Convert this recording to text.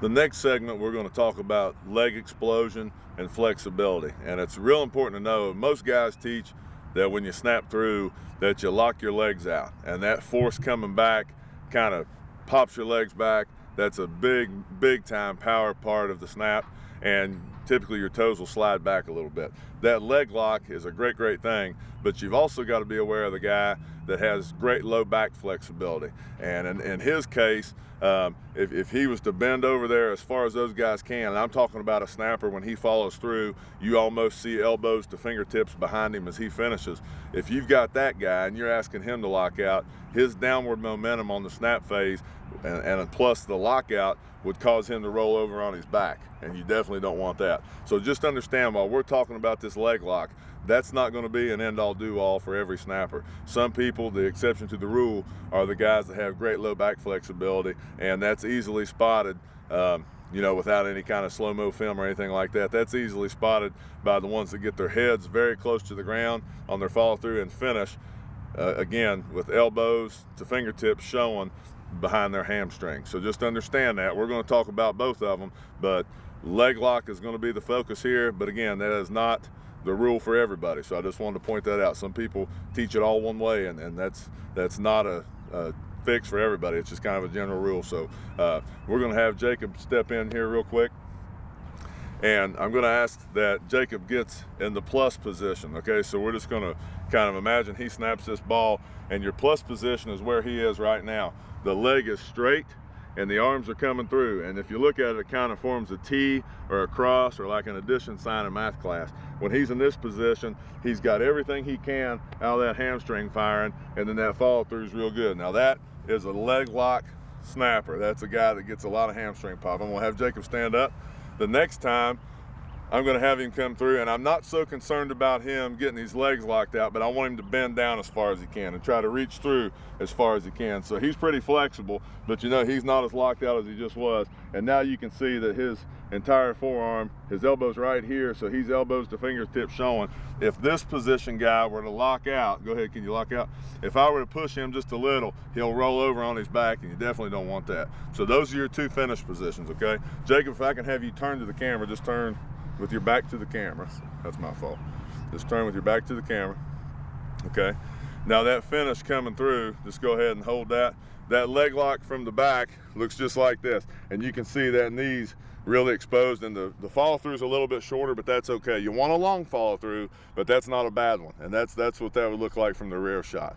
The next segment, we're going to talk about leg explosion and flexibility. And it's real important to know, most guys teach that when you snap through, that you lock your legs out. And that force coming back kind of pops your legs back. That's a big time power part of the snap. And typically your toes will slide back a little bit. That leg lock is a great thing, but you've also got to be aware of the guy that has great low back flexibility. And in his case, if he was to bend over there as far as those guys can, and I'm talking about a snapper, when he follows through, you almost see elbows to fingertips behind him as he finishes. If you've got that guy and you're asking him to lock out, his downward momentum on the snap phase and plus the lockout would cause him to roll over on his back, and you definitely don't want that. So just understand, while we're talking about this leg lock, that's not going to be an end-all do-all for every snapper. Some people, the exception to the rule, are the guys that have great low back flexibility, and that's easily spotted, without any kind of slow-mo film or anything like that. That's easily spotted by the ones that get their heads very close to the ground on their follow-through and finish, again, with elbows to fingertips showing behind their hamstring. So just understand that. We're going to talk about both of them, but leg lock is going to be the focus here. But again, that is not the rule for everybody. So I just wanted to point that out. Some people teach it all one way, and that's not a fix for everybody. It's just kind of a general rule. So we're going to have Jacob step in here real quick. And I'm going to ask that Jacob gets in the plus position, okay? So we're just going to kind of imagine he snaps this ball, and your plus position is where he is right now. The leg is straight, and the arms are coming through. And if you look at it, it kind of forms a T or a cross or like an addition sign in math class. When he's in this position, he's got everything he can out of that hamstring firing, and then that follow through is real good. Now that is a leg lock snapper. That's a guy that gets a lot of hamstring pop. I'm going to have Jacob stand up. The next time, I'm going to have him come through, and I'm not so concerned about him getting his legs locked out, but I want him to bend down as far as he can and try to reach through as far as he can. So he's pretty flexible, but he's not as locked out as he just was. And now you can see that his entire forearm, his elbow's right here, so he's elbows to fingertips showing. If this position guy were to lock out, go ahead, can you lock out? If I were to push him just a little, he'll roll over on his back, and you definitely don't want that. So those are your two finish positions, okay? Jacob, if I can have you turn to the camera, just turn with your back to the camera. That's my fault. Just turn with your back to the camera. Okay. Now that finish coming through, just go ahead and hold that. That leg lock from the back looks just like this. And you can see that knee's really exposed, and the follow through is a little bit shorter, but that's okay. You want a long follow through, but that's not a bad one. And that's what that would look like from the rear shot.